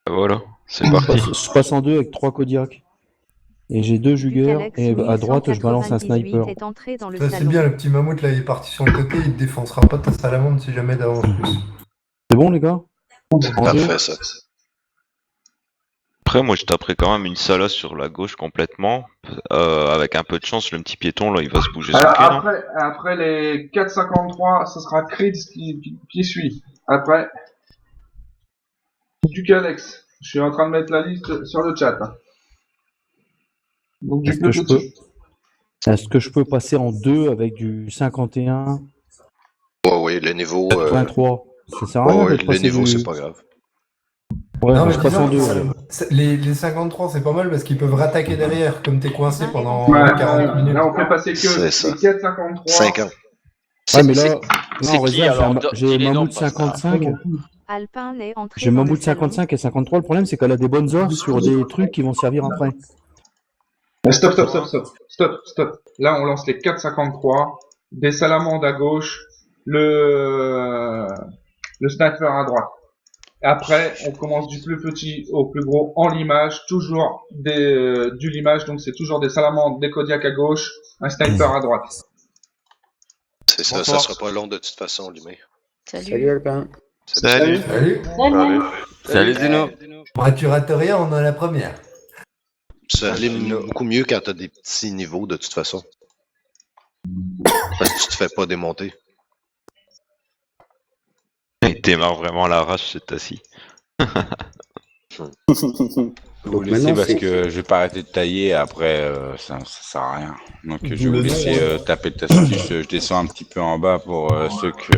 Voilà, c'est Je parti. passe en 2 avec 3 Kodiak. Et j'ai 2 Jugers, Ducalex et à droite, je balance un 1198 sniper. est entré dans le Ça, c'est salon. bien, le petit mammouth là, il est parti sur le côté, il te défoncera pas ta salamande si jamais d'avance plus. C'est bon, les gars? En deux. Parfait, ça. Après, moi, je taperai quand même une Salas sur la gauche complètement. Avec un peu de chance, le petit piéton, là, il va se bouger son Alors, pied, non? après les 4,53, ce sera Krids qui suit. Après, Ducalex. Je suis en train de mettre la liste sur le chat. Donc, du Est-ce plus que je peux, petit. est-ce que je peux passer en 2 avec du 51, Oui, le niveau. 83? Ça sert à rien Ouais, d'être le passé niveau, du... c'est pas grave. Ouais, Non, mais je passe en 2. les 53, c'est pas mal parce qu'ils peuvent rattaquer derrière, comme t'es coincé pendant Ouais, 40 minutes. là, on fait passer que C'est les ça. 4,53. 5 ans. Ouais, mais là, c'est en qui, réserve, alors, j'ai dis les noms, Mammouth parce que là- 55. Alpin est entré J'ai dans le Mammouth salon. 55 et 53. Le problème, c'est qu'elle a des bonnes offres sur des trucs qui vont servir après. Stop. Là, on lance les 4,53. Des salamandes à gauche. Le sniper à droite. Après, on commence du plus petit au plus gros en limage, toujours du limage, donc c'est toujours des salamandres, des Kodiak à gauche, un sniper à droite. C'est ça, Bonsoir. ça sera pas long de toute façon, Lumé. Salut Alpin. Salut. Salut. Salut Zeno. Ouais, tu rates rien, on a la première. Ça allait beaucoup mieux quand t'as des petits niveaux de toute façon. Parce que tu te fais pas démonter. Il démarre vraiment à l'arrache, cet assis. Donc Vous laisser maintenant, parce c'est- que je vais pas arrêter de tailler, après ça sert à rien. Donc je vais le vous laisser taper le tassus. Je descends un petit peu en bas pour ceux qui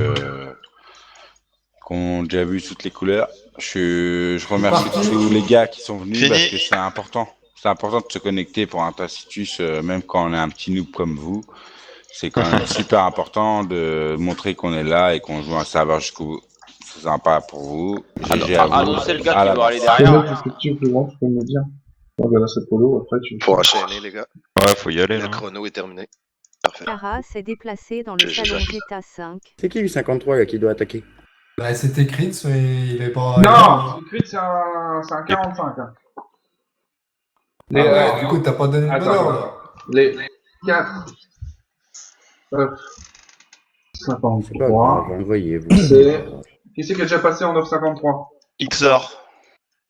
ont déjà vu toutes les couleurs. Je remercie tous les gars qui sont venus Fini. parce que c'est important. C'est important de se connecter pour un tacitus, même quand on est un petit noob comme vous. C'est quand même super important de montrer qu'on est là et qu'on joue un serveur jusqu'au bout. C'est sympa pour vous. GG à vous. Annoncer le gars À qui la doit aller base. derrière. Qu'est-ce que tu peux voir, tu peux me dire. Voilà, c'est polo, après tu... Faut enchaîner, les gars. Ouais, faut y aller, Le là. chrono est terminé. Parfait. Cara s'est déplacé dans le Je salon gère. Zeta 5. C'est qui le 53 là qui doit attaquer? Bah, c'était Kritz, mais il est pas. Non, le crit c'est un 45. Hein. Ah ouais, du coup, t'as pas donné le bon Attends, ordre. les 4, 9, C'est pas 53. grave, envoyez-vous. C'est... Qui c'est qui a déjà passé en 9,53? XOR.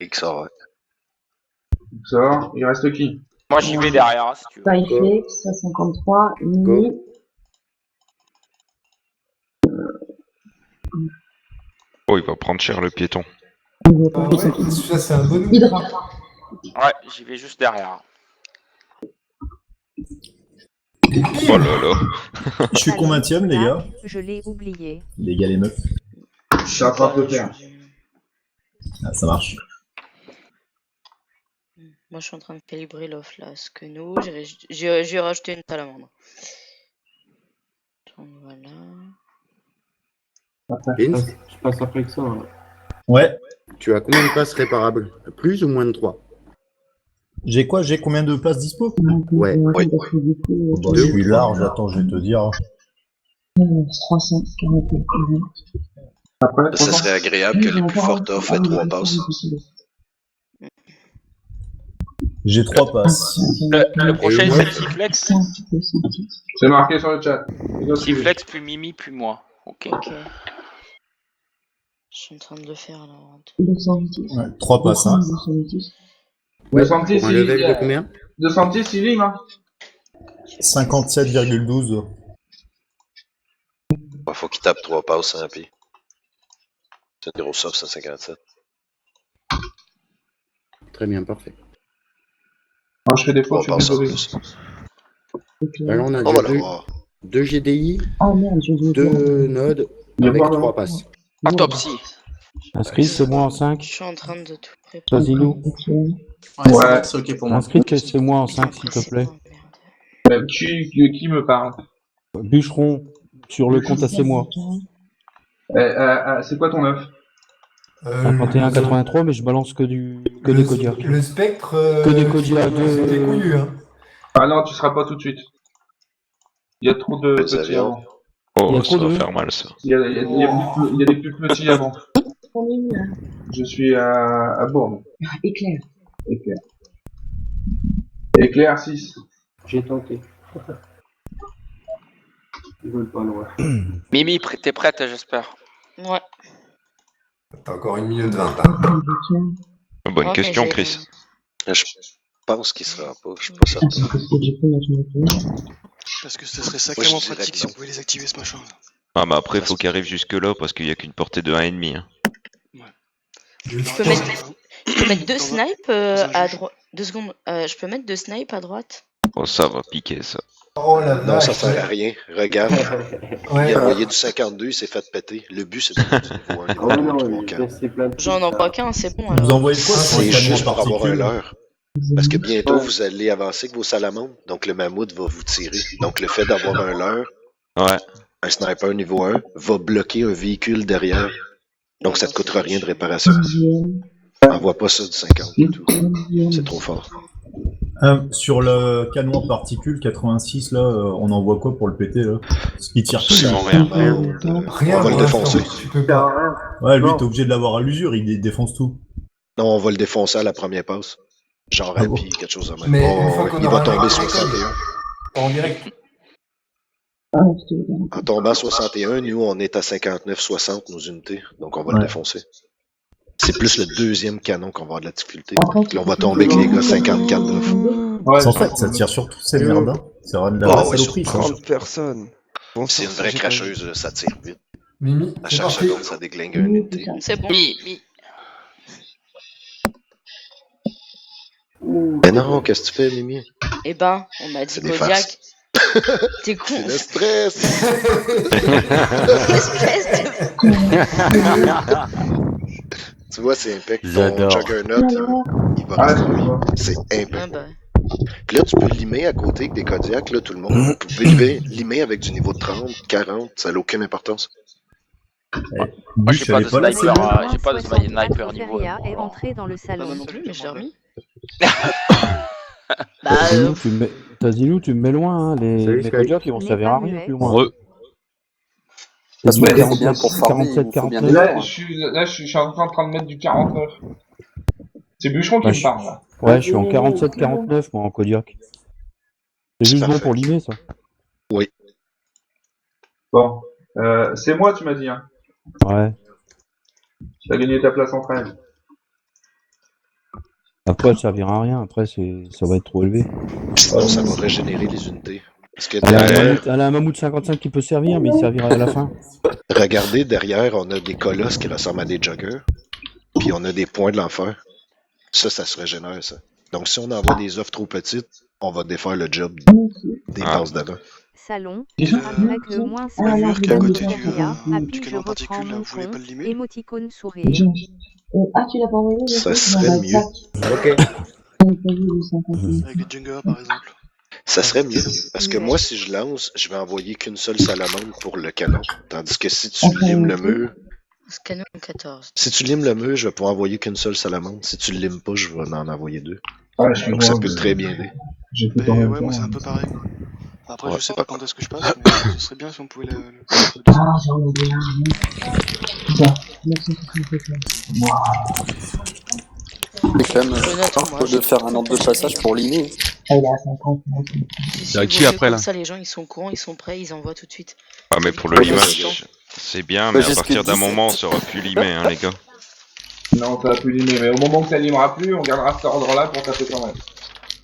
XOR, ouais. Ça, il reste qui? Moi j'y vais derrière, hein, si tu veux. Tyflex, 53, Mini. Oh, il va prendre cher, le piéton. Ah ouais, ça, c'est un bon outil. Hydra. Ouais, j'y vais juste derrière. Oh là là. Je suis combienième, les gars? Je l'ai oublié. Les gars, les meufs. Je suis en train de le faire. Ah, ça marche. Moi, je suis en train de calibrer l'off là. Ce que nous, j'ai rajouté une salamandre. Donc voilà. Vince, Je passe après que ça. Ouais. tu as combien de places réparables? Plus ou moins de 3? J'ai quoi? J'ai combien de places dispo? Ouais. Oui. Bon, je suis large, attends, je vais te dire. 340. Après, Ça serait agréable que les plus fortes offrent 3 passes. J'ai 3 passes. Le prochain Et c'est moi Siflex. c'est marqué sur le chat. Siflex plus Mimi plus moi. Ok. Ok. Je suis en train de le faire là. Ouais, 3 passes, hein. 210, Pour un level de combien? 210, il lime, hein. 57,12. Bah, faut qu'il tape 3 passes, hein, puis. C'est un gros soft, 157. Très bien, parfait. Moi, je fais des 3 fautes, je suis passes en désolé. plus. Alors, on a On va déjà l'avoir. 2 GDI, Oh merde, 2 nodes avec 3 passes. Autopsie. Inscrit, c'est moi en Je 5. suis en train de tout préparer. Vas-y, nous. Ouais. C'est ok pour moi. Inscrit, c'est moi en 5, s'il te plaît. Qui me parle? Bûcheron, sur le compte à c'est moi. C'est quoi ton œuf? 51, 83, mais je balance que des Kodiak. Le spectre. Que des Kodiak. C'était couillu, hein. Ah non, tu seras pas tout de suite. Il y a trop de Les petits avions. avant. Il y a Oh, trop ça va de- faire mal, ça. Il y a des plus petits avant. Je suis à Bourne. Éclair. Éclair. Éclair 6. J'ai tenté. Ils veulent pas loin. Mimi, t'es prête, j'espère. Ouais. T'as encore 1 minute 20. Bonne Ok, question, j'ai- Chris. Je pense qu'il sera pas, je suis pas certain. Parce que ce serait Moi, sacrément je dirais pratique que si non. on pouvait les activer ce machin. Ah, mais après, faut qu'il arrive jusque-là parce qu'il y a qu'une portée de 1,5. Hein. Je peux mettre 2 snipes à juge. droite. 2 secondes. Je peux mettre 2 snipes à droite. Oh, ça va piquer, ça. Oh la Non, ça vache. sert à rien. Regarde. Ouais, Il a envoyé du 52, il s'est fait péter. Le but, c'est de faire du niveau 1, niveau 2, 3, 4. J'en envoie qu'un, c'est bon Vous alors. envoyez quoi sur C'est les juste canons pour avoir un particules? leurre. Parce que bientôt, vous allez avancer avec vos salamandres, donc le mammouth va vous tirer. Donc le fait d'avoir un leurre, Ouais. un sniper niveau 1, va bloquer un véhicule derrière. Donc ça te coûtera rien de réparation. Envoie pas ça du 50 du tout. C'est trop fort. Sur le canon en particules 86, là, on envoie quoi pour le péter, là? Ce qui tire Absolument rien. Rien On va le pour l'instant, défoncer. Tu peux pas. Ouais, lui, t'es obligé de l'avoir à l'usure, il défonce tout. Non, on va le défoncer à la première passe. Genre Ah bon? rapide, quelque chose de même. Mais Oh, une fois qu'on il aura va tomber un 61. En direct. En tombant 61, nous, on est à 59-60 nos unités. Donc on va le Ouais. défoncer. C'est plus le deuxième canon qu'on va avoir de la difficulté. Puis on va tomber avec les gars 54-9. Ouais, En fait, ça tire sur tous ces merdes, hein. C'est vraiment de la Ah vraie ouais, saloperie, ça. 30 personnes. C'est une vraie cracheuse, là, ça tire vite. Mimi, À c'est chaque parti. seconde, ça déglingue une unité. C'est bon. Mi. Mais non, qu'est-ce que tu fais, Mimi? Eh ben, on m'a dit C'est des Kodiak. T'es con. C'est le stress! Espèce de... Tu vois, c'est impec. Ton J'adore. Juggernaut, là, il va Ah, rester je lui. vois. C'est impec. Ah bah. Puis là, tu peux limer à côté avec des Kodiaks, là, tout le monde. Vous pouvez limer avec du niveau 30, 40, ça n'a aucune importance. Moi, j'ai Bûche, pas elle de est pas là, sniper, celle-là? j'ai pas de sniper niveau Feria est entré dans le Pas salon. moi non plus, mais je l'ai remis. Bah, Tazilou, tu me mets loin, hein. Salut, Les Sky. Kodiak, ils vont servir à rien plus loin. Re. T'as dit Mais- 47, 49. Là, je suis en train de mettre du 49. C'est Bûcheron qui Ouais, me parle, là. Ouais, je suis en 47-49, moi, en Kodiak. C'est juste bon parfait. pour limer, ça. Bon. C'est moi, tu m'as dit, hein. Ouais. T'as gagné ta place en 13. Après, ça servira à rien. Après, ça va être trop élevé. Sinon, ça va régénérer les unités. Parce que Elle a, derrière, un mammouth 55 qui peut servir, mais il servira à la fin. regardez, derrière, on a des colosses qui ressemblent à des joggers. Puis on a des points de l'enfer. Ça se régénère, ça. Donc si on envoie des offres trop petites, on va défaire le job des bases d'avant. Salon, avec le moins Ah, là, 50 qui est à côté Feria, du Happy, je canon reprends particule, là, mon vous voulez con, pas le limer? émoticône sourire. Ah, tu l'as pas envoyé le Ça truc? serait Bah, mieux. tac. Ok. On a pas vu le 51. Avec les Jenga par exemple. Ça serait mieux. Parce que moi, si je lance, je vais envoyer qu'une seule salamandre pour le canon. Tandis que si tu limes le mur, Canon 14. si tu limes le mur, je vais pouvoir envoyer qu'une seule salamandre. Si tu le limes pas, je vais en envoyer deux. Ouais, je suis Donc ça loin, peut mais très bien aider. j'ai tout Mais en même ouais, moi c'est temps. un peu pareil. Après, Ouais, je sais c'est pas pas quand est-ce que je passe, mais ce serait bien si on pouvait le Ah, j'en ai bien. Putain, 977. Je note, moi. de faire un ordre de passage pour limer. Ah, il est à 50. C'est à qui après, là? Ça, les gens, ils sont courants, ils sont prêts, ils envoient tout de suite. Ah, mais pour le limage, c'est bien, mais à partir d'un moment, ça aura pu limer, hein, les gars. Non, ça va plus limer. Mais au moment que ça limera plus, on gardera cet ordre-là pour taper quand même.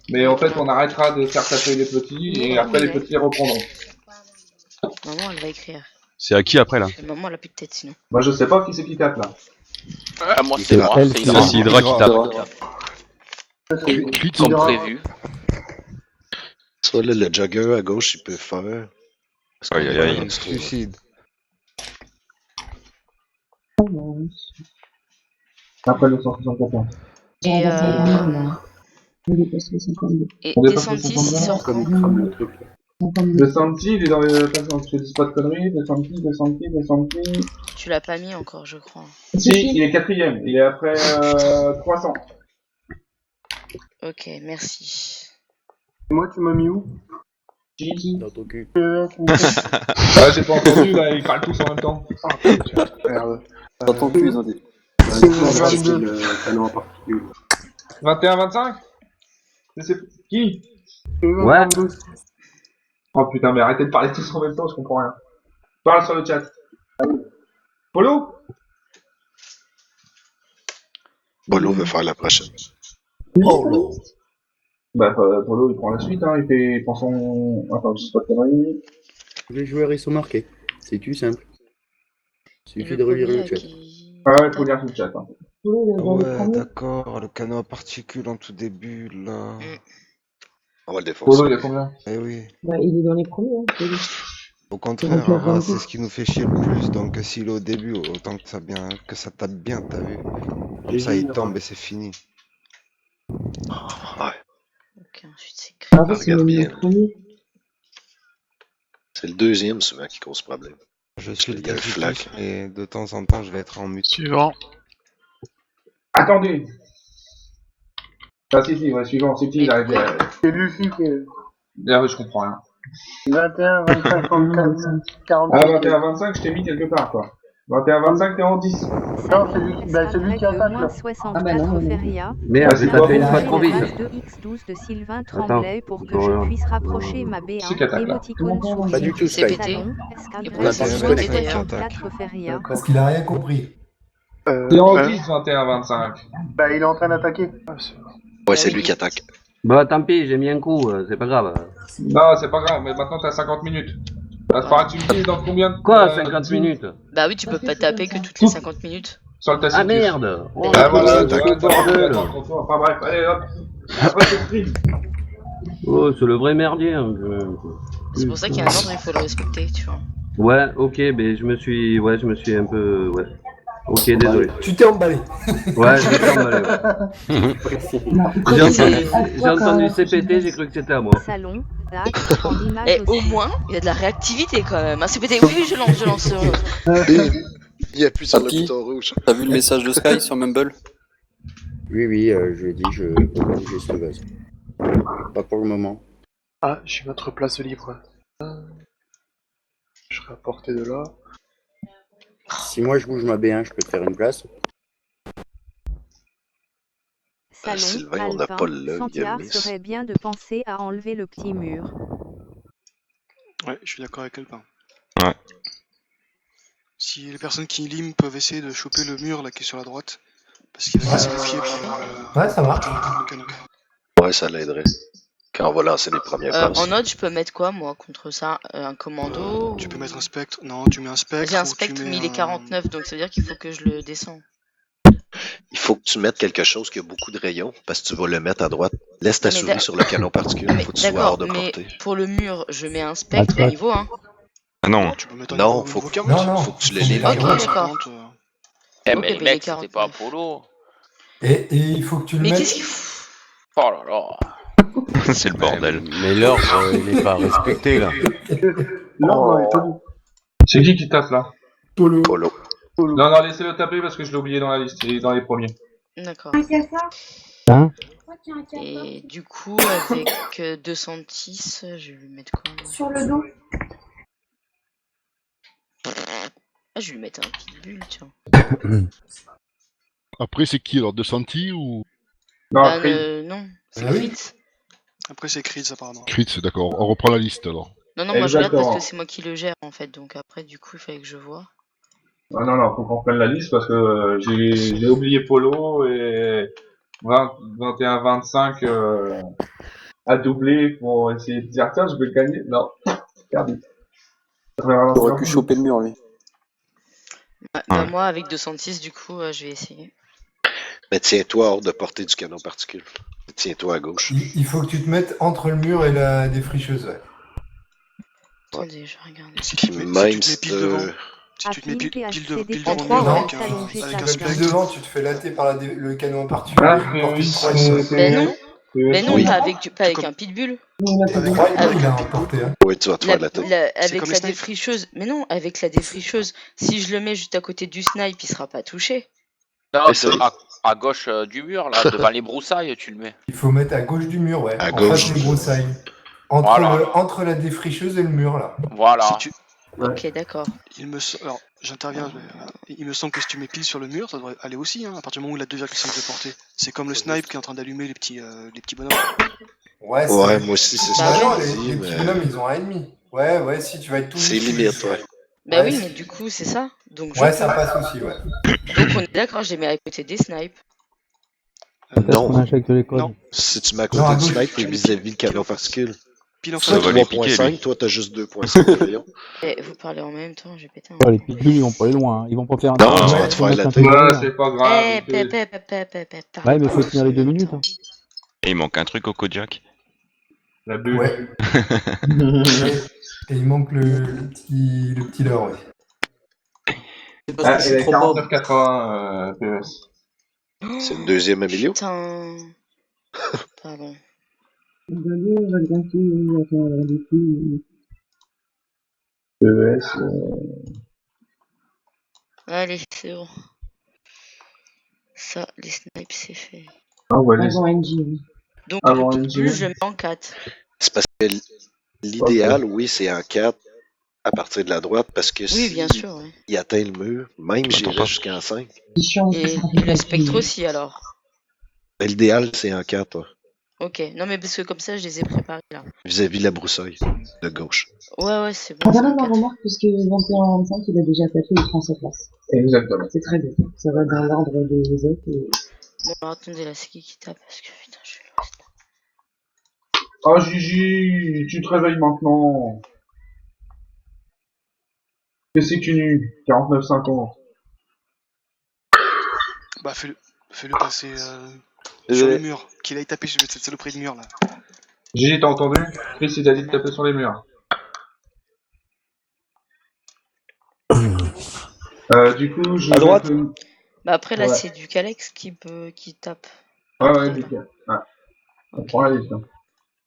Mais en fait, on arrêtera de faire taper les petits et après les petits reprendront. Maman, elle va écrire. C'est à qui après là? Et maman, elle a plus de tête sinon. Moi, je sais pas qui c'est qui tape là. Moi, c'est moi, elle, c'est c'est Hydra. C'est Hydra qui tape. Comme prévu. Soit là, le jogger à gauche, il peut faire. Parce qu'on Aïe, aïe, est aïe. dans le Suicide. Après le 174. Et, Il est passé 52. et On dépasse Descendis, le 52. il sort Comme quand il crame le truc. 52. Le Santi, il est dans les. Attention, je te dis pas de conneries. Le Santi. Tu l'as pas mis encore, je crois. Si, il est quatrième. Il est après 300. Ok, merci. Moi, tu m'as mis où? Dans ton cul. Ah, j'ai pas entendu là, ils parlent tous en même temps. Merde. Dans ton cul, ils ont dit. C'est le canon à particules. 21-25? C'est qui? Ouais. Oh putain, mais arrêtez de parler tous en même temps, je comprends rien. Parle sur le chat. Polo? Bolo veut faire la prochaine. Oh Bah, Polo, il prend la suite, hein, il prend son... Attends, je sais pas de conneries. Les joueurs ils sont marqués. C'est tout simple. Il Et suffit de le relire premier le chat. Ah ouais, faut lire sur le chat. Hein. Ouais, d'accord, le canon à particules en tout début, là. On va le défoncer. Polo, il a combien? Eh oui. Bah, il est dans les premiers, hein, c'est lui. Au contraire, hein, c'est ce qui nous fait chier le plus. Donc s'il est au début, autant que ça tape bien, t'as vu. Comme ça, il tombe et c'est fini. Ouais. Ok, ensuite c'est Ah, Ah, c'est regarde le bien. premier. C'est le deuxième souvent qui cause problème. Je suis le Il y a le Tacitus, flac. et de temps en temps, je vais être en mute. Suivant. Attendez. Ah si, ouais, suivant, c'est qui, là? C'est Luffy qui est... Ah ouais, je comprends rien. 21, 25, 34, 40. Ah, 21-25, je t'ai mis quelque part, quoi. 21-25, t'es en 10. Non, c'est lui qui attaque, là. 64 Feria. Merde, Ah, c'est t'as toi, fait une bon. fois trop vite. De X12 de Sylvain Tremblay pour que je puisse rapprocher ma C'est qui attaque, B1. là? Émoticône souris. Pas du tout, C'est Sky. pété. Salon, Et escadre, pour l'instant, c'est c'est le pété mec qui d'ailleurs. attaque. 64 Feria. Parce qu'il a rien compris. T'es en 10, 21-25. Bah, il est en train d'attaquer. Ouais, c'est lui qui attaque. Bah tant pis, j'ai mis un coup, c'est pas grave. Non, c'est pas grave, mais maintenant t'as 50 minutes. Ça te fera utiliser dans combien de... Quoi, 50 minutes? Bah oui, tu peux pas taper que toutes les 50 minutes. Sur le Tacitus. Ah merde! Oh, Ah voilà, D'accord. tu vois, bordel. Enfin bref, allez hop. Après c'est pris. Oh, c'est le vrai merdier. Hein. C'est pour ça qu'il y a un ordre, il faut le respecter, tu vois. Ouais, ok, mais je me suis un peu... Ouais. Ok, désolé. Tu t'es emballé. Ouais, j'ai fait emballé, ouais. J'ai entendu CPT, j'ai cru que c'était à moi. Salon, Dac, en image Et au aussi. moins, il y a de la réactivité quand même. Ah, c'est pété. Oui, je lance. Il appuie sur le Papy, bouton rouge. T'as vu le message de Sky sur Mumble? Oui, je lui ai dit, je peux pas bouger cette base. Pas pour le moment. Ah, j'ai notre place de livre. Je serai à portée de là. Si moi je bouge ma B1, je peux te faire une place. Salon, Sylvain, on n'a Alpin, pas le Santiar Yamis. serait bien de penser à enlever le petit mur. Ouais, je suis d'accord avec Alpin. Ouais. Si les personnes qui liment peuvent essayer de choper le mur là qui est sur la droite, parce qu'il va casser le pied par Ouais, ça marche. le canon. Ouais, ça l'aiderait. Quand on va lancer les premières passes. En note, je peux mettre quoi, moi, contre ça? Un commando? Tu peux mettre un spectre. Non, tu mets un spectre. J'ai un ou tu spectre, mets mais il est 49, donc ça veut dire qu'il faut que je le descends. Il faut que tu mettes quelque chose qui a beaucoup de rayons, parce que tu vas le mettre à droite. Laisse ta Mais souris sur le canon particulier, il faut que tu sois hors de mais portée. pour le mur, je mets un spectre au niveau 1. Ah non. Tu peux mettre un Non, niveau faut que, 40. Non, non. faut que tu le lis là. Ok, d'accord. Eh, Ok, mais mais mec, les c'était pas Apollo. Et il faut que tu le Mais mettes. qu'est-ce qu'il faut? Oh là là. C'est le bordel. Mais l'ordre, il est pas respecté là. L'ordre est pas dit. C'est qui tape là? Polo. Polo. Non, laissez-le taper parce que je l'ai oublié dans la liste, il est dans les premiers. D'accord. Hein? Et du coup, avec 206, je vais lui mettre quoi? Sur le dos. Ah, je vais lui mettre un pitbull, tiens. Après, c'est qui alors? De Santi ou Non, Ah, après. non, c'est Ah oui. Crit. Après, c'est Creed apparemment. Crit, d'accord. On reprend la liste alors. Non, moi je regarde parce Exactement. que c'est moi qui le gère en fait, donc après, du coup, il fallait que je vois. Ah non, faut qu'on prenne la liste parce que j'ai oublié Polo et 21-25 à doubler pour essayer de dire tiens, je vais gagner. Non, perdu. T'aurais pu choper le mur, lui. Bah, moi, avec 206, du coup, je vais essayer. Mais tiens-toi hors de portée du canon particulier. Tiens-toi à gauche. Il faut que tu te mettes entre le mur et la défricheuse. Ouais. Attendez, je regarde. Si Puis tu te mets même pile si devant. Si tu te mets pile devant le mur avec un Si tu spectre. devant, tu te fais latter par le canon particulier. Ah, il porte oui, une croix. Mais non, Oui. pas avec un pitbull. Avec il a emporté. Hein. Oui, tu vas te faire latter. Avec comme la les snipes. défricheuse. Mais non, avec la défricheuse, si je le mets juste à côté du snipe, il sera pas touché. Non, Essaye. à gauche du mur, là, devant les broussailles, tu le mets. Il faut mettre à gauche du mur, ouais. À en gauche. face des broussailles. Entre, Voilà. entre la défricheuse et le mur, là. Voilà. Si tu... Ok, d'accord. Alors, j'interviens. Il me semble que si tu mets pile sur le mur, ça devrait aller aussi, hein, à partir du moment où il a 2,5 de portée. C'est comme le snipe qui est en train d'allumer les petits bonhommes. Ouais, Ouais, moi aussi, c'est ça. Bah que non, je les dis, petits mais bonhommes, ils ont 1,5. Ouais, si, tu vas être tout c'est dessus. limite, ouais. Bah Ouais, oui, c'est- mais du coup, c'est ça. Donc, Ouais, ça passe aussi, ouais. Donc, on est d'accord, je les mets à côté des snipes. Non. Non. Si tu mets à Non, côté à du gauche. snipe, t'es vis-à-vis le canon particule. Pile en Ça face. va les piquer, 3.5, lui. toi, t'as juste 2.5 rayons. Et vous parlez en même temps, j'ai pété un. Oh, les pilules, ils vont pas aller loin. Hein. Ils vont pas faire un. Non, tu ouais, vas te faire la tête. Ouais, c'est pas grave. Eh, il fait- Ouais, mais faut tenir les 2 minutes. Hein. Et il manque un truc au Kodiak. La bulle. Ouais. Et il manque le petit leurre, ouais. C'est parce Ah, que je il suis a trop pauvre. 49,80 PES. C'est le deuxième Emilio. Putain. Pardon. PES. Allez, c'est bon. Ça, les snipes, c'est fait. Ah ouais, les... Avant NG. Donc, Avant le NG. plus, je mets en 4. C'est parce que l'idéal, oui, c'est en 4 à partir de la droite, parce que Oui, bien si sûr, ouais. il atteint le mur, même j'irais jusqu'en 5. Et le spectre aussi, alors. Mais l'idéal, c'est en 4, ouais, Ok. Non, mais parce que comme ça, je les ai préparés, là. vis-à-vis de la broussaille de gauche. Ouais, c'est On bon. va même en remarque puisque 21-25, il a déjà tapé, il prend sa place. Exactement. C'est très bien. Ça va dans l'ordre des autres. Et... Bon, alors, attendez, là, c'est qui tape? Parce que, putain, je suis lost. Oh Gigi, tu te réveilles maintenant. Qu'est-ce que tu nu 49,50. Bah fais-le passer sur le mur. Qu'il aille taper sur cette saloperie de mur là. Gigi, t'as entendu? Chris, il a dit de taper sur les murs. Du coup, je... À droite. Bah, après, là, Ouais. c'est du Calex qui tape. Ouais, du coup. Ah. On prend la liste. Hein.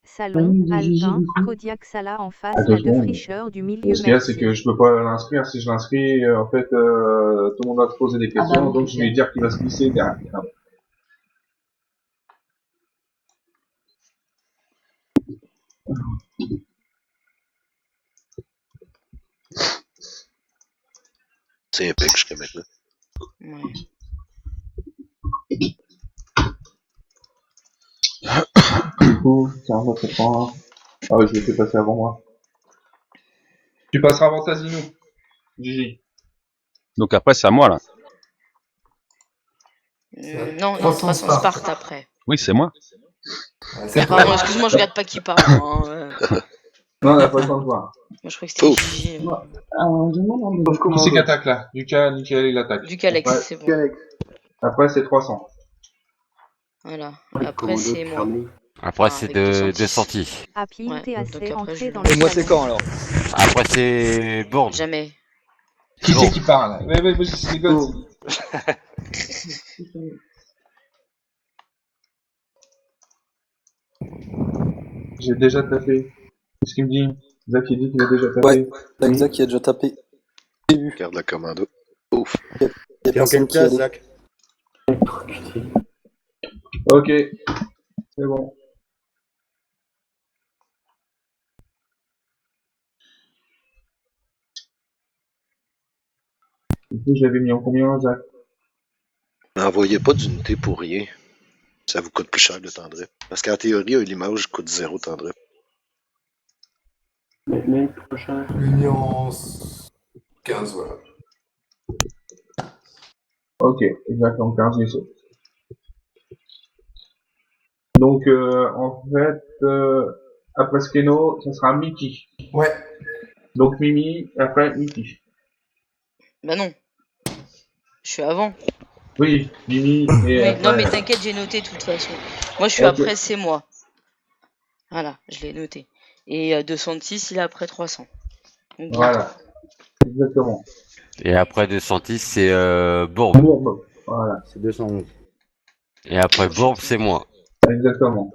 Salon, Alpin, Kodiak Sala en face, Attends, la deux bon. fricheurs du milieu. Ce qu'il y a, c'est Merci. que je peux pas l'inscrire. Si je l'inscris, en fait, tout le monde va se poser des questions, donc je vais lui dire qu'il va se glisser derrière. C'est épique jusqu'à maintenant. Ouais. Du coup, 49,80. Ah oui, je l'ai fait passer avant moi. Tu passeras avant Tazino, Gigi. Donc après, c'est à moi, là. Non, 300 Sparte après. Oui, c'est moi. Pardon, excuse-moi, je regarde pas qui parle. Hein, Non, on n'a pas le temps de voir. Moi, je crois que c'était Gigi. Qui c'est qui attaque là? Lucas, Nickel, il attaque. Du Calex, Après- c'est bon. Après, c'est 300. Voilà. Après, c'est moi. Après, c'est de sortie. Happy, Ouais, TAC, donc après, entrée je- dans Et le moi, salon. c'est quand alors? Après, c'est Bourne. Jamais. Qui c'est qui parle? Ouais, c'est les gosses. J'ai déjà tapé. Qu'est-ce qu'il me dit? Zach, il dit qu'il a déjà tapé. Ouais, t'as Zach qui a déjà tapé. Regarde la commando. Ouf. Il y a personne qui a dit. Zach? Ok. C'est bon. Du coup, j'avais mis en combien, Zach? N'envoyez pas d'unité pour rien. Ça vous coûte plus cher le temps de rip. Parce qu'en théorie, l'image coûte 0 temps de rip. L'Union 15, voilà. Ok, exactement, 15 et saut. Donc, en fait, après Skeno, ça sera Mickey. Ouais. Donc Mimi, et après Mickey. Bah non. Je suis avant. Oui, Mimi et Oui, après... non, mais t'inquiète, j'ai noté de toute façon. Moi, je suis Ok. après, c'est moi. Voilà, je l'ai noté. Et 206, il est après 300. Donc, Voilà, exactement. Et après 210, c'est Bourne. Bourbe, voilà. C'est 211. Et après Bourne, c'est moi. Exactement.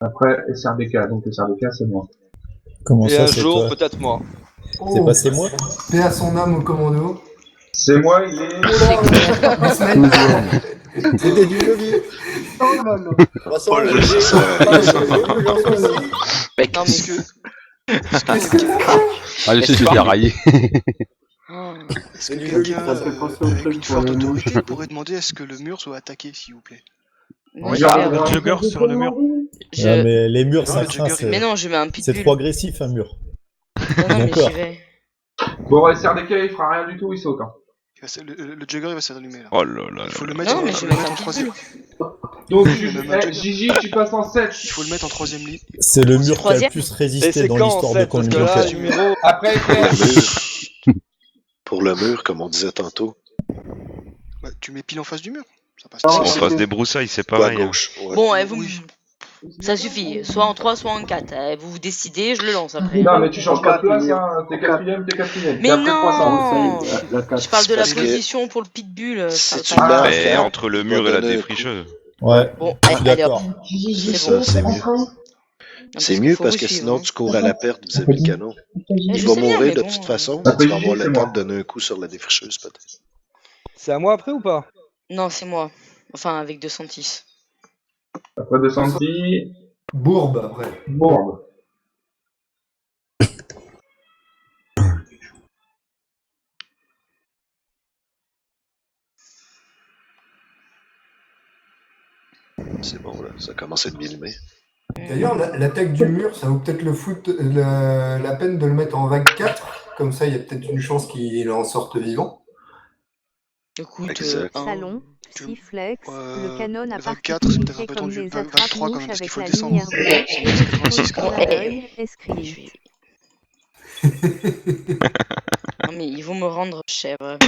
Après SRBK, donc SRBK c'est moi. Comment Et ça, un c'est jour, toi peut-être moi. C'est pas c'est moi? Paix à son âme au commando. C'est moi, il est... C'était du joli. Oh là là. De toute façon, là là, j'ai ça- pas de j'en suis aussi. non, mais... Allez, c'est raillé. Est-ce que quelqu'un avec une forte autorité pourrait demander à ce que le mur soit attaqué, s'il vous plaît? Oui, Le jugger sur le mur. Ouais, mais les murs, ça craint. Mais non, je mets un pitbull. C'est trop agressif, un mur. Non, non, mais j'y vais. Bon, ouais, SRDK, il fera rien du tout, il saute. Hein. Le jugger, il va s'allumer là. Oh là là. Il faut le mettre, Non, mais je vais mettre en un troisième. Donc, Gigi, tu passes en 7. Il faut le mettre en troisième ligne. C'est le mur qui a le plus résisté dans l'histoire de communication. Après, Pour le mur, comme on disait tantôt. Bah, tu mets pile en face du mur. Ça passe En face des broussailles, c'est pareil. À gauche. Ouais. Bon, ça suffit. Soit en 3, soit en 4. Vous décidez, je le lance après. Non, mais tu changes pas de place, hein. T'es quatrième. Mais après non 300. Je parle de la Parce que position pour le pitbull. si tu l'as à Mais faire, entre le mur et la défricheuse. Ouais, Bon, je suis allez hop. d'accord. c'est mieux. C'est mieux parce que sinon tu cours à la perte vis-à-vis du canon. Il va mourir de toute façon, tu vas avoir le temps de donner un coup sur la défricheuse peut-être. C'est à moi après ou pas? Non, c'est moi. Enfin, avec 210. Après 210. Bourbe après. Bourbe. C'est bon là, ça commence à être millimé. D'ailleurs, l'attaque du mur, ça vaut peut-être la peine de le mettre en vague 4. Comme ça, il y a peut-être une chance qu'il en sorte vivant. Écoute, Salon, Siflex, le canon a vague 4, c'est peut-être un peu comme tendu. des Vague attrapes 3 quand mouches même, parce qu'il avec faut le la descendre. lumière bleue. C'est 86 quand même. Escrit. Non, mais ils vont me rendre chèvre.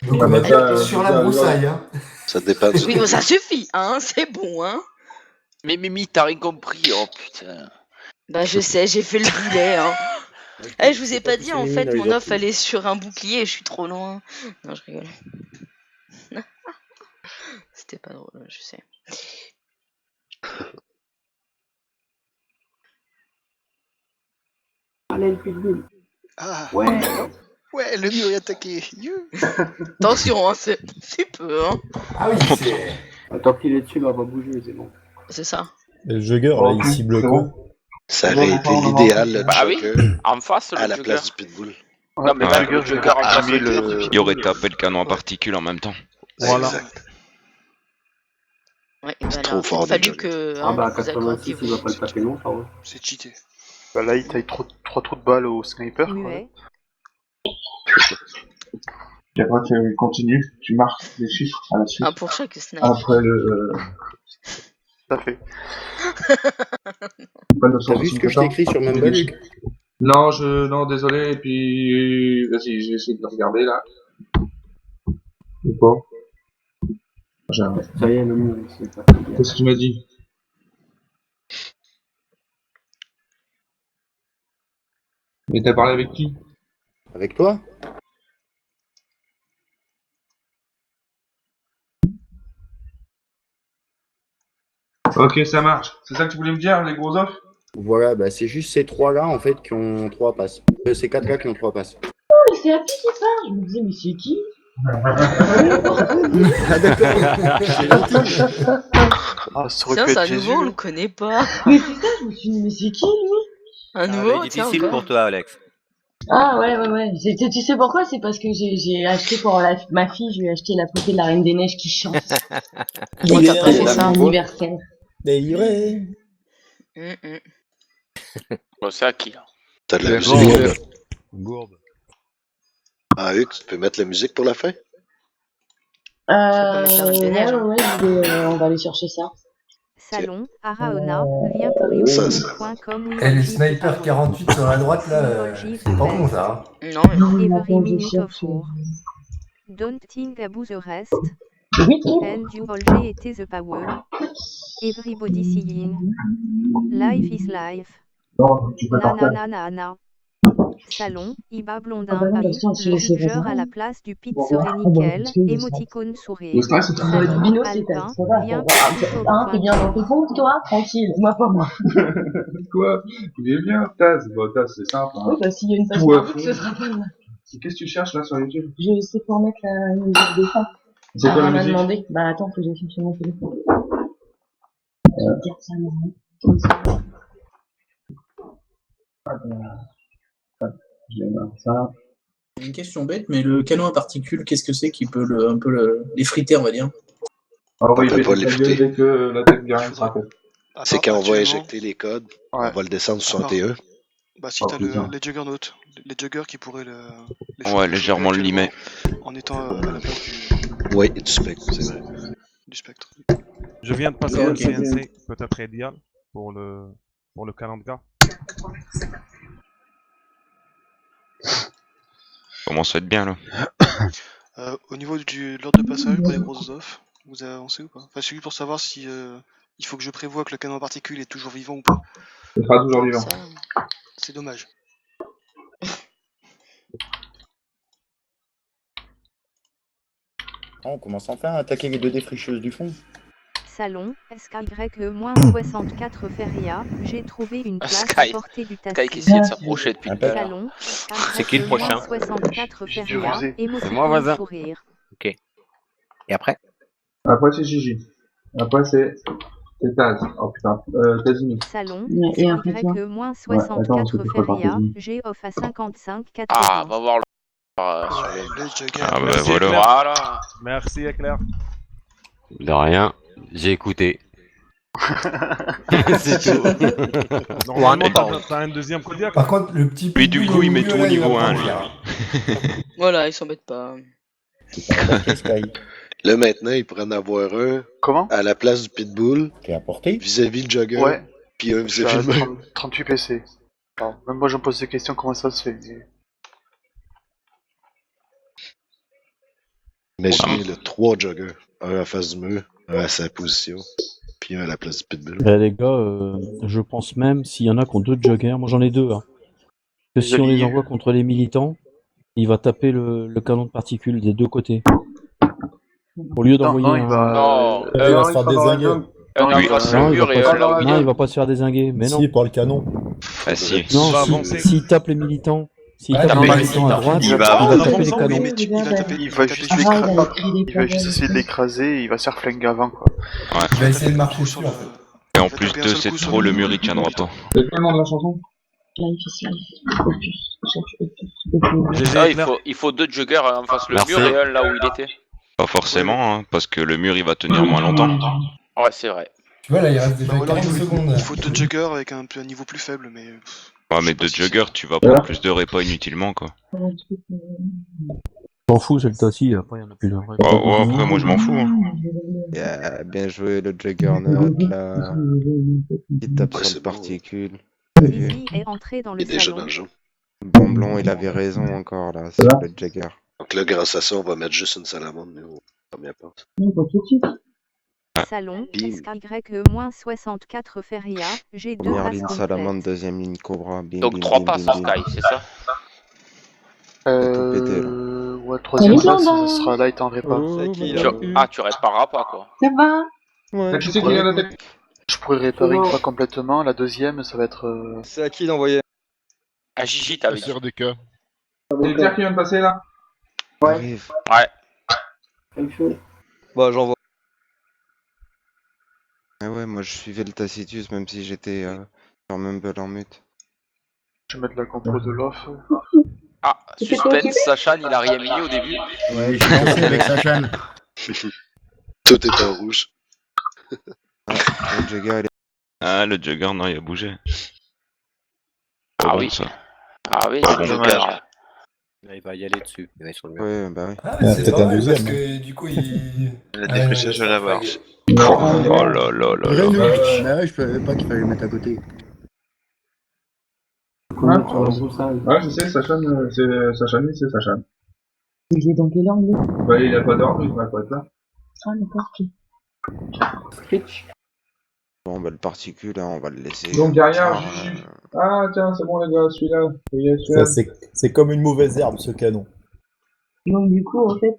Donc on est sur la broussaille. Hein. Ça dépend du... Oui, bon, ça suffit, hein, c'est bon, hein. Mais Mimi, t'as rien compris, oh putain. Bah, je sais, j'ai fait le boulet, hein. Je vous ai pas dit, en fait, mon off, elle est sur un bouclier et je suis trop loin. Non, je rigole. C'était pas drôle, je sais. Allez, le pitbull. Ah, Ouais. Ouais, le mur est attaqué. Attention, hein, c'est peu, hein. Ah oui, c'est... Tant qu'il est dessus, il va pas bouger, c'est bon. C'est ça. Le jugger, là, il cible quoi? Ça aurait été l'idéal, le Bah oui, jugger, en face, le à la jugger. place du pitbull. Non, mais Ouais. le jugger en face, Il aurait tapé le canon en particules en même temps. Voilà. Exact. Ouais, C'est bah, trop alors, fort, il a fallu le que. Ah bah, vous 86, il va pas le taper non, ça va. C'est cheaté. Bah là, il taille 3 trous de balles au sniper. Muet. Et après, tu continues, tu marques les chiffres à la suite. Un pour chaque snipe. Après le. Ça fait. T'as vu ce que je t'ai écrit sur Mumble, Luc? Non, non, désolé, et puis. Vas-y, j'ai essayé de le regarder là. Ou pas? Ça y est, le mur, c'est pas Qu'est-ce que tu m'as dit? Mais t'as parlé avec qui? Avec toi? Ok, ça marche. C'est ça que tu voulais me dire, les gros offs? Voilà, bah c'est juste ces trois-là en fait qui ont 3 passes. Ces 4-là qui ont 3 passes. Oh, mais c'est Happy qui parle. Je me disais, mais c'est qui? Ah d'accord. Tiens, c'est un nouveau, on le connaît pas. Mais c'est ça, je me suis dit, mais c'est qui lui? Un nouveau, tiens, difficile encore. pour toi, Alex. Ah ouais. Tu sais pourquoi? C'est parce que j'ai acheté pour ma fille, je lui ai acheté la poupée de la Reine des Neiges qui chante. Pourquoi t'as pas fait C'est ça? un anniversaire. Déliré. Bon, c'est à qui là? T'as de la Bourbe. musique là. Bourbe. Ah, Hugues, tu peux mettre la musique pour la fin? peux mettre la Reine des Neiges, hein. On va aller chercher ça. Salon, Araona, lien pour Ça, youtube.com. Et les snipers 48 sur la droite, là, c'est pas bon ça. Non, Every minute of war. Don't think about the rest. And you already it the power. Everybody seeing. Life is life. Non, tu peux Na partir. na na na na. Salon, Iba Blondin Ah bah non, Paris, parce que le c'est jugeur pas à la ça. place du pit serait nickel, émoticône sourire. Le stress, c'est Ça va être Bino, c'est Alpin, ça va. viens Hein, t'es bien dans tes comptes, toi? Tranquille, moi pas moi. Quoi? Il est bien, Taz. Bon, Taz, c'est simple. Hein. Oui, bah s'il y a une page Tout à publique, fond. ce sera pas moi. Qu'est-ce que tu cherches là sur YouTube? Je sais pour mettre la musique de fin. C'est quoi la on m'a musique? demandé. Bah attends, faut que j'affiche sur mon téléphone. Je vais te dire ça maintenant. Comme ça. Je vais mettre ça. Une question bête, mais le canon à particules, qu'est-ce que c'est qui peut les friter, on va dire? Alors, On il peut fait pas toute la les gueule fouter. dès que l'attaque gagne sera faite. C'est quand on va Actuellement, injecter les codes, on va le descendre à part- 61. Bah si t'as les juggernauts, les juggers qui pourraient les Ouais, légèrement le limer. en étant à la place Oui, du spectre, c'est vrai. du spectre. Je viens de passer Ok, le ok. CNC, peut-être idéal pour le 40K. Commence à être bien là. Au niveau de l'ordre de passage pour les grosses offres, vous avez avancé ou pas? Enfin, celui pour savoir si il faut que je prévoie que le canon à particules est toujours vivant ou pas. Il sera toujours vivant. C'est dommage. On commence enfin à attaquer les 2 défricheuses du fond. Salon, SKY-64 Feria, j'ai trouvé une place à Sky. portée du Sky qui tassi. essaie de s'approcher depuis tout à l'heure. Salon, C'est qui le prochain? SKY-64 Feria, C'est émoticône moi, voisin. sourire. Ok. Et après? Après, c'est Gigi. Après, c'est Taz. Oh putain, Tazini. Salon, Et après toi. SKY-64 Feria, j'ai off à 55 Ah, 80. va voir le. Le jugger. Ah bah Merci, voilà. Éclair. Voilà. Merci Éclair. De rien, j'ai écouté. C'est tout. Normalement, t'as un deuxième Kodiak. Par contre, le petit Lui, du pitbull coup, au il met milieu, tout là, au il va niveau 1, prendre lui. cher. Voilà, il s'embête pas. Là, maintenant, il pourrait en avoir un Comment? à la place du pitbull, Qui est à portée. vis-à-vis le jogger, Ouais. puis un Je suis à vis-à-vis le même. 38 PC. Alors, même moi, je me pose des questions, comment ça se fait? Imaginez le 3 joggers. Un à face du mur, un à sa position, puis un à la place du pitbull. Les gars, je pense même s'il y en a qui ont 2 joggers, moi j'en ai 2, hein, que si on les alliés. envoie contre les militants, il va taper le canon de particules des 2 côtés. Au lieu d'envoyer non, il va... Non, Il va se faire désinguer. un en Oui. face Non, le il va mur et pas, un là où il non, est. il va pas se faire désinguer, mais non. Si, par le canon. Ah si. Non, va si- avancer. s'il tape les militants, s'il Ouais, tape taper les les militants à droite, Il il va va avancer. taper les Non, canons. Mais Il va juste Ah, il a l'écraser. écrit des Il va juste problèmes. essayer de l'écraser et il va se faire flinguer avant, quoi. Il va essayer de marcher dessus, en fait. Et en Il va plus taper un de seul c'est coup sur trop, le le mur mur. il tiendra pas. C'est quoi le nom de la chanson? Life is life. Opus. Cherche Opus. GG Ah, Éclair. il faut 2 juggers en face le Merci. mur et un là où il était. Pas forcément, hein, parce que le mur il va tenir moins longtemps. Ouais, c'est vrai. Tu vois, là, il reste déjà Bah, ou alors, 40 secondes. il faut 2 juggers avec un niveau plus faible, mais... Ouais, mais de jugger, tu vas prendre plus de repas inutilement, quoi. M'en fous, c'est le tassi, après il y en a plus de vrai. Ouais, après, moi je m'en fous. Hein. Yeah, bien joué le Juggernaut là. Il tape Ouais, sur c'est le bon. particule. Zizi est entré dans Il le est déjà salon. dans le jeu. Bonblon, il avait raison encore là, sur le Jugger. Donc là, grâce à ça, on va mettre juste une salamandre, mais au première porte. Non, pas tout de suite. Salon, Bim. SKY-64 Feria, j'ai 2 Première passes ligne complètes. salamandre, deuxième ligne cobra. Bim, Donc bim, 3 bim, passes bim, sur bim. Sky, c'est ça? tout péter, là. Ouais, troisième Salut, passe, Blondin. ça sera light en répa. Tu répareras pas quoi. Ça va? Ah, qui c'est qui vient d'attaquer? Je pourrais réparer une fois complètement, la deuxième, ça va être... C'est à qui d'envoyer? Ah, Gigi, t'avais dit. SRDK. C'est Claire qui vient de passer là? Arrive. Ouais. Bah, j'envoie. Ah ouais, moi je suivais le Tacitus même si j'étais sur Mumble en mute. Je vais mettre la compo de l'off. Ah, suspense, Sachan, il a rien mis au début. Ouais, j'ai lancé avec Sachan. Tout est en rouge. Le Jugger, il est... Ah, le jugger, non, il a bougé. Ah Bon, oui. ça. Ah oui, Ah, le bon, Jugger. Là, il va y aller dessus. Il va aller sur le mur. Ouais, bah oui. Ah, Ouais, mais c'est peut-être pas un mal, deuxième, parce que du coup, il... La Ah, défricheuse ouais, de la ça marche. Oh là là là là. Bah ouais, je savais pas qu'il fallait le mettre à côté. Ouais, je sais, Sachan, c'est Sachan, c'est Sachan. Il est dans quel angle? Bah, il a pas d'ordre, il devrait pas être là. Ah, d'accord, ok. Bon, bah le particule, hein, on va le laisser. Donc derrière, Ah, Gigi. Ah, tiens, c'est bon, les gars, celui-là. Il y a celui-là. Ça, c'est comme une mauvaise herbe, ce canon. Donc, du coup, en fait,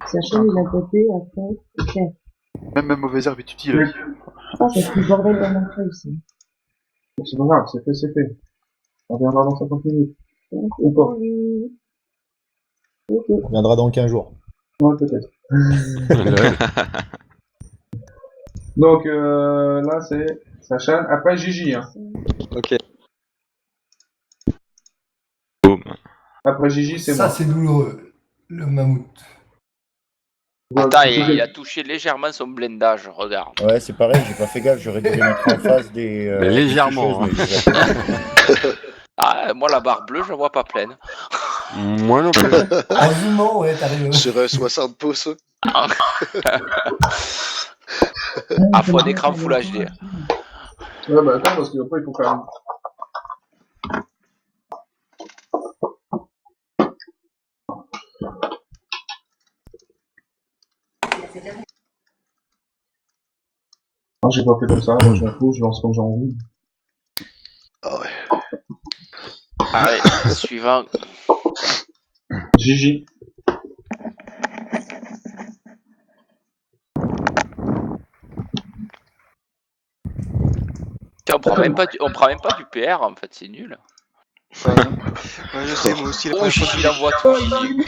Sachin, il a tapé après. Ok. Même mauvaise herbe est utile. Ah, ça fout le bordel dans mon feuille, ça. C'est pas grave, c'est fait, c'est fait. On reviendra dans 50 minutes. Ou pas. On reviendra dans 15 jours. Ouais, peut-être. Donc là, c'est Sachan. Après, Gigi. Hein. Ok. Boum. Après Gigi, c'est moi. Ça, c'est douloureux. Le mammouth. Attends, il a touché légèrement son blindage, regarde. Ouais, c'est pareil, j'ai pas fait gaffe, j'aurais dû les mettre en face des. Mais légèrement, des ficheuses, mais Ah, moi, la barre bleue, je la vois pas pleine. Moi non plus. En zoomant, ouais, t'arrives. Sur un 60 pouces. Ah, faut un écran Full HD. Ouais, bah attends, parce qu'après, il faut faire. Ah, j'ai pas fait comme ça, moi je m'en fous, je lance comme j'ai envie. Ah ouais. Allez, suivant. Gigi. Tiens, on prend même pas du PR, en fait, c'est nul. Ouais, je sais, moi aussi, la Oh, première fois Gigi, que il envoie tout, Gigi.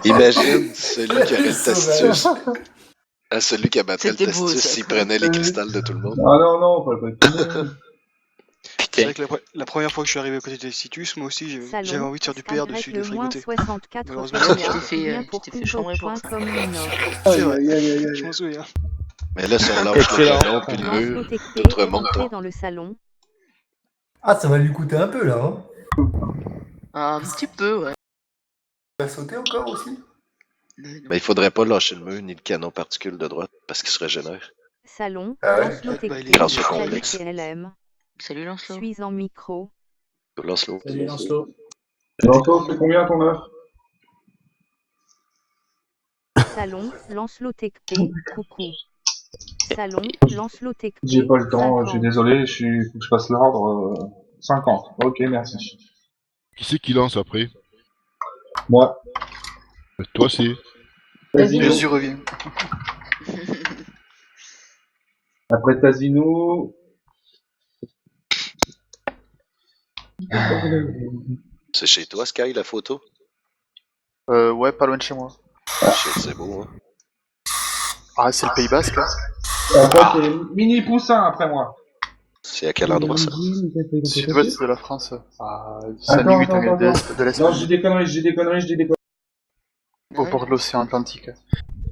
Imagine celui qui aurait le testus. À celui qui abattrait le C'était beau, testus ça, s'il quoi. prenait les cristals de tout le monde. Ah non, pas le C'est vrai que la première fois que je suis arrivé à côté de Titus, moi aussi, j'avais envie de faire du PR dessus, de frigoter. Malheureusement, Tu t'es fait chambrer pour ça. c'est vrai, je m'en souviens. Mais là, si on lâche le canon puis le mur, tout remonte. dans le salon. Ah, ça va lui coûter un peu, là. Hein. Un petit peu, ouais. Il va sauter encore aussi? Mais il faudrait pas lâcher le mur ni le canon particule de droite parce qu'il se régénère. Salon, Ah ouais. Lancelot TXT, Grâce au salut complexe. TLM. Salut Lancelot. Suis en micro. Lancelot. Salut Lancelot. Lancelot, c'est combien ton heure? Salon, Lancelot TXT, coucou. Salon, Lancelot TXT. J'ai pas le temps, 50. je suis désolé, faut que je passe l'ordre. 50. Ok, merci. Qui c'est qui lance après? Moi. Toi, c'est. Je reviens. Après Tazino. C'est chez toi, Sky, la photo? Ouais, pas loin de chez moi. Shit, c'est beau, hein? Ah, c'est le Pays Basque, hein. Après, c'est Mini Poussin après moi. C'est à quel endroit ça? Sud-ouest de la France. À Attends, 5-8 attends. de l'Est. Non, j'ai des conneries. Au bord de l'océan Atlantique. c'est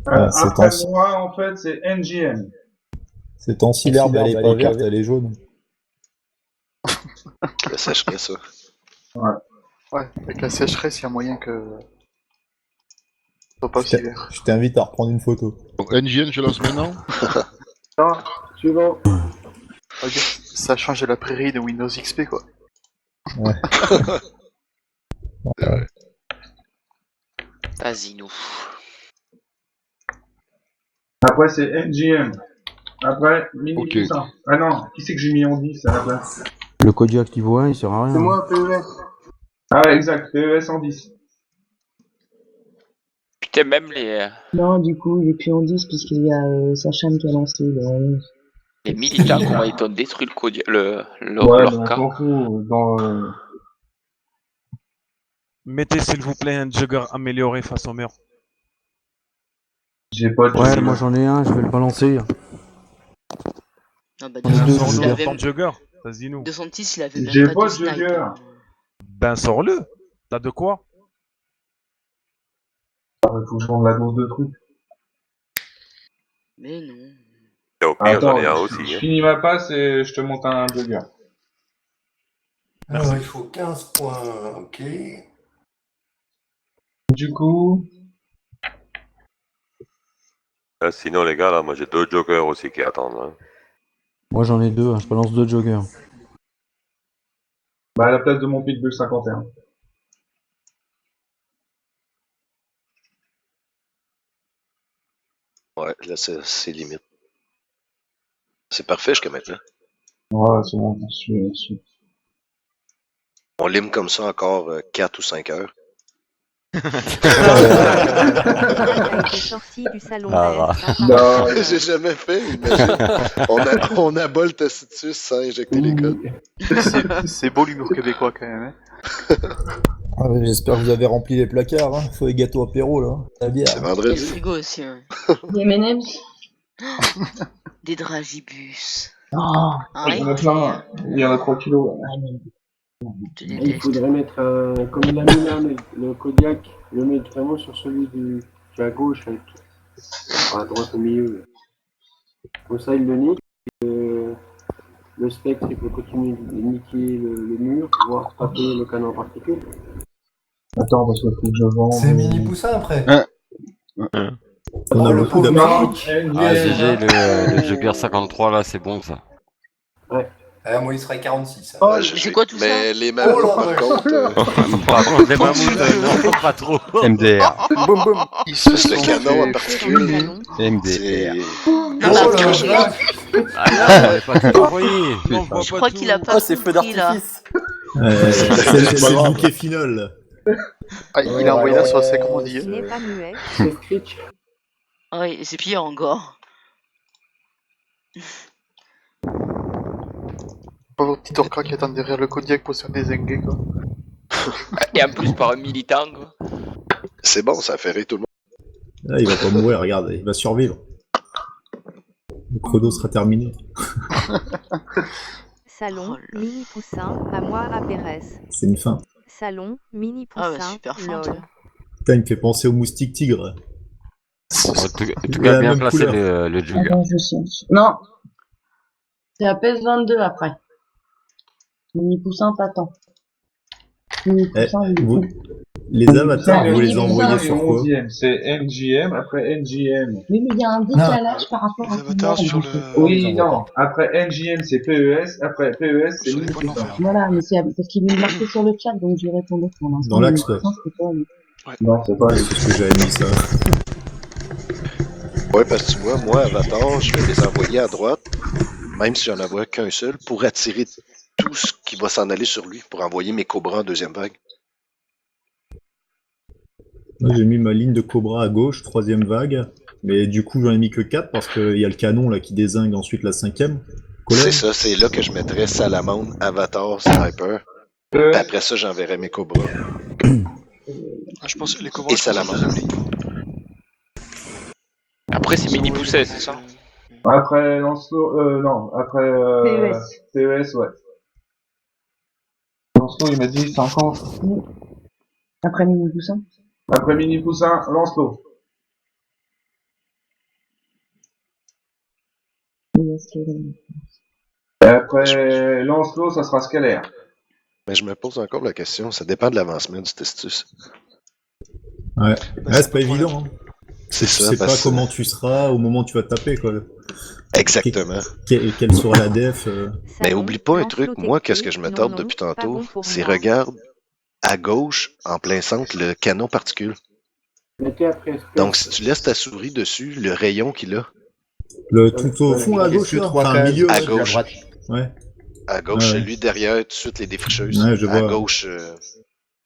Après temps- moi, en fait, c'est NGM. Ces temps-ci, l'herbe, elle est pas verte, elle est jaune. La sécheresse, ça. Ouais, avec la sécheresse, il y a moyen que. Soit pas aussi vert. Je t'invite à reprendre une photo. Donc, NGN, je lance maintenant. Suivant. Ok, ça change de la prairie de Windows XP, quoi. Ouais. Vas-y, nous. Après, c'est NGM. Après, Mini Ok. Poussin. Ah non, qui c'est que j'ai mis en 10 à la place? Le Kodiak niveau 1, il sert à rien. C'est moi, PES. Ah ouais, exact, PES en 10. Putain, même les Non, du coup, il est plus en 10 puisqu'il y a Sachan qui a lancé militants, comment ils t'ont détruit leur Ouais, cas. t'en fous. Mettez s'il vous plaît un jugger amélioré face au mur. J'ai pas de Ouais, moi j'en ai un, je vais le balancer. Ah bah, On est deux. il Sors-nous avait... ton jugger. Vas-y, nous. De son il avait même J'ai pas pas de de snipe. jugger. Ben, sors-le. T'as de quoi? Il faut que je vende la dose de trucs. Mais non. Et au pire, j'en ai un Attends, aussi. je Hein. finis ma passe et je te monte un jugger. Alors, il faut 15 points, ok. Du coup, Sinon, les gars, là, moi j'ai 2 jokers aussi qui attendent. Hein. Moi j'en ai deux, hein, je balance 2 joggers. bah à la place de mon Pitbull 51. Ouais, là, c'est limite. C'est parfait jusqu'à maintenant. Ouais, c'est bon, je suis. On lime comme ça encore 4 ou 5 heures. a été sorti du salon vert. Non, j'ai jamais fait, imagine. On abat le tacitus sans injecter les codes. C'est beau l'humour québécois quand même. Hein. Ah ouais, j'espère que vous avez rempli les placards, hein. Faut les gâteaux apéro là. La bière. C'est Il y a le vendredi. frigo aussi. Ouais. Des M&M's. Des dragibus. Oh. Il y en a plein, il y en a 3 kilos. te Il déteste. faudrait mettre un. Comme il a mis là, le Kodiak, le mettre vraiment sur celui qui est à gauche, avec, à droite au milieu. Là. Comme ça, il le nique. Le spectre, il peut continuer de niquer le mur, voire taper le canon en particules. Attends, parce que faut que je vende. C'est mini poussin après. On a le beaucoup pauvre d'avantages. Maroc. Ah, GG, le Joker 53 là, c'est bon ça. Ouais. Moi, il serait 46. Oh, c'est quoi tout mais ça les mammouths, par contre. Par contre, les mammouths, non, pas trop. MDR. Boum boum. Juste le canon en particules. MDR. Ah non, on est pas tout envoyé. Je crois qu'il a pas compris là. C'est le bouquet final. Ah, il a envoyé là sur le sec, comment dire. Il n'est pas muet. C'est Screech. Oui, c'est pire encore. Pauvre petit orca qui attend derrière le Kodiak pour se faire dézinguer quoi. Et en plus par un militant, quoi. C'est bon, ça a fait rire tout le monde. Là, il va pas mourir, regarde, il va survivre. Le chrono sera terminé. Salon, mini poussin, à moi à Pérez. C'est une fin. Salon, mini Ah poussin, bah super fin. lol. Putain, il me fait penser au moustique tigre. En tout Il a cas, la bien même placé couleur. le Joker. Attends, je cherche. Non. C'est à PES 22 après. Mini poussin, pas tant. Mini Eh, poussin, il est vous, cool. les avatars, vous les envoyez sur quoi? C'est NGM, après NGM. Oui, mais il y a un décalage par rapport à avatars sur le. Oui, non. Après NGM, c'est PES. Après PES, c'est Sur les points de l'enfer. Voilà, mais c'est parce qu'il est marqué sur le chat, donc je répondais pour l'instant. Dans l'axe, Mini poussin, c'est pas lui. Non, c'est pas Ouais, c'est ce que j'avais mis ça. Ouais, parce que tu vois, moi, Avatar, je vais les envoyer à droite, même si j'en envoie qu'un seul, pour attirer tout ce qui va s'en aller sur lui, pour envoyer mes cobras en deuxième vague. Moi, j'ai mis ma ligne de Cobra à gauche, troisième vague. Mais du coup, j'en ai mis que 4 parce qu'il y a le canon là qui dézingue ensuite la cinquième. C'est ça, c'est là que je mettrais Salamandre, Avatar, Sniper. Puis après ça, j'enverrai mes cobras. Ah, je pense que les cobras. Et Salamandre. Après, c'est mini poussin, c'est ça? Après Lancelot, non, après PES, ouais. Lancelot, il m'a dit 50. Après mini poussin. Après mini poussin, Lancelot. Et après Lancelot, ça sera Scalaire. Mais je me pose encore la question, ça dépend de l'avancement du testus. Ouais, c'est pas évident. Hein. C'est ça, Tu sais pas parce que- comment tu seras au moment où tu vas taper, quoi. Exactement. Quelle sera la def Mais oublie pas un truc, moi, qu'est-ce que je me tarde depuis tantôt, c'est regarde à gauche, en plein centre, le canon particule. Mettez après. Donc, si tu laisses ta souris dessus, le rayon qu'il a, Le tout au fond, à gauche, là, enfin, au milieu, à là, gauche, Ouais. à gauche, Ouais. celui derrière, tout de suite, les défricheuses. Ouais, je à vois. gauche,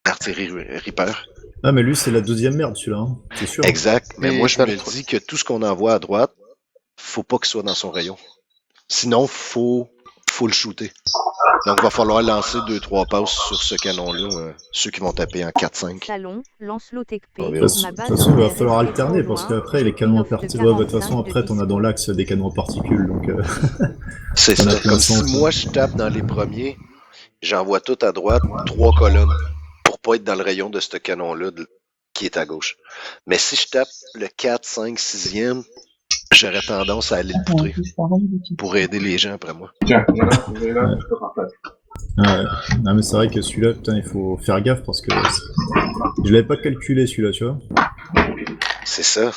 l'artillerie Reaper. Ah, mais lui, c'est la deuxième merde, celui-là, hein. C'est sûr. Exact, mais Mais moi, je t'as me le- dis que tout ce qu'on envoie à droite, faut pas qu'il soit dans son rayon. Sinon, faut le shooter. Donc, va falloir lancer 2-3 passes sur ce canon-là, ceux qui vont taper en 4-5. Salon, Lancelot TP, De toute façon, il va falloir alterner parce qu'après, les canons particules. Ouais, de toute façon, après, t'en as dans l'axe des canons particules. Donc, C'est t'en as ça. plein Comme de sens, si hein. moi, je tape dans les premiers, j'envoie tout à droite, 3 colonnes, pour pas être dans le rayon de ce canon-là qui est à gauche. Mais si je tape le 4, 5, 6e, j'aurais tendance à aller le poutrer pour aider les gens après moi. Tiens, j'ai là, je te rappelle. Ouais. Non, mais c'est vrai que celui-là, putain, il faut faire gaffe parce que je l'avais pas calculé, celui-là, tu vois. C'est ça.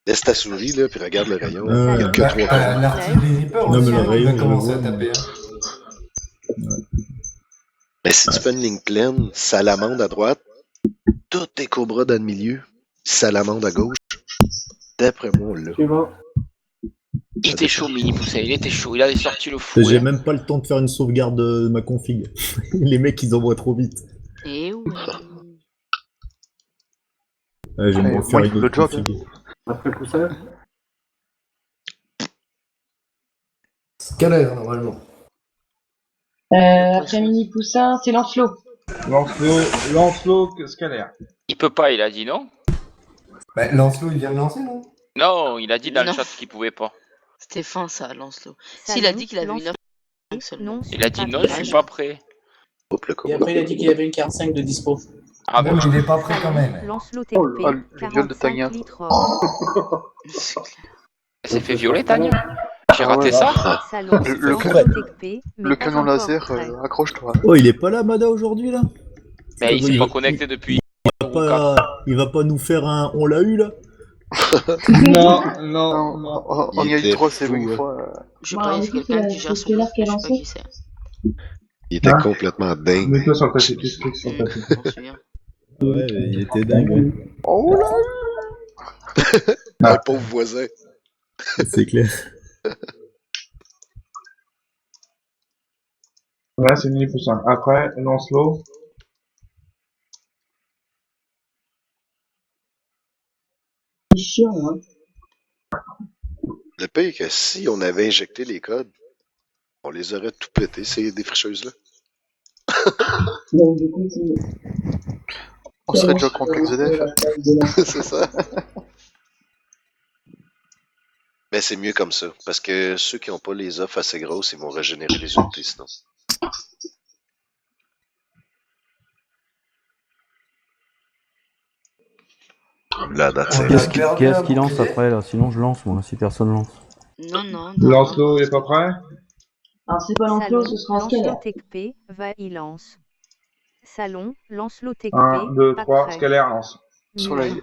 Laisse ta souris, là, puis regarde le rayon. Ouais. Il n'y a que 3 colonnes. L'artillerie Reaper Non, aussi, mais le hein, rayon, il va commencer je à le vois, taper. Hein. Mais si tu fais une ligne pleine, Salamandre à droite, tous tes cobras dans le milieu, Salamandre à gauche, d'après moi, là. Il était chaud, mini poussin, il était chaud, il avait sorti le fou. J'ai même pas le temps de faire une sauvegarde de ma config. Les mecs, ils envoient trop vite. Et oui. Ouais, je vais me refaire ouais, une le autre job. config. Après poussin. Scalaire, normalement. Après mini poussin, c'est Lancelot. Lancelot, Scalaire. Il peut pas, il a dit non? Bah, Lancelot, il vient de lancer, non? Non, il a dit dans Non. le chat qu'il pouvait pas. C'était fin ça, Lancelot. Salon, S'il a dit qu'il avait une Lancelot, offre seulement. non, Il a dit non, je suis pas prêt. Hop, le Et après, il a dit qu'il avait une 45 de dispo. Ah bon, il est pas prêt quand même. Lancelot Oh là, TP, le viol de 45 Tania. litres or. Elle s'est fait violer, Tania. J'ai Ah raté ouais. ça. Salon, Lancelot TP, mais Le pas canon encore laser, prêt. accroche-toi. Oh, il est pas là, Mada, aujourd'hui, là? Mais il s'est pas connecté depuis. Il va pas nous faire un on l'a eu, là? Non. On y a eu 3 c'est fou, une hein. fois. Je sais pas, c'est quelqu'un qui gère son groupe, je sais pas qui c'est. Il était complètement dingue. Mets-toi sur le tapis, clique sur le tapis. Je m'en souviens. Ouais, il était dingue, ouais. Oh là Un pauvre voisin. C'est clair. Là, c'est mini poussin. Après, Lancelot. C'est chiant, hein. Le pire que si on avait injecté les codes, on les aurait tout pété, ces défricheuses-là. Donc, du coup, On serait déjà contre XDF. C'est ça. Mais c'est mieux comme ça, parce que ceux qui n'ont pas les offres assez grosses, ils vont régénérer les unités sinon. Là, Qu'est-ce qu'il lance après là? Sinon je lance moi, si personne lance. Non. Lancelot est pas prêt? Alors, c'est pas Lancelot, Salon, ce sera un Lancelot scalaire. TP, va il lance. Salon, Lancelot TP, 1, 2, pas 3, prêt. scalaire, lance. Soleil.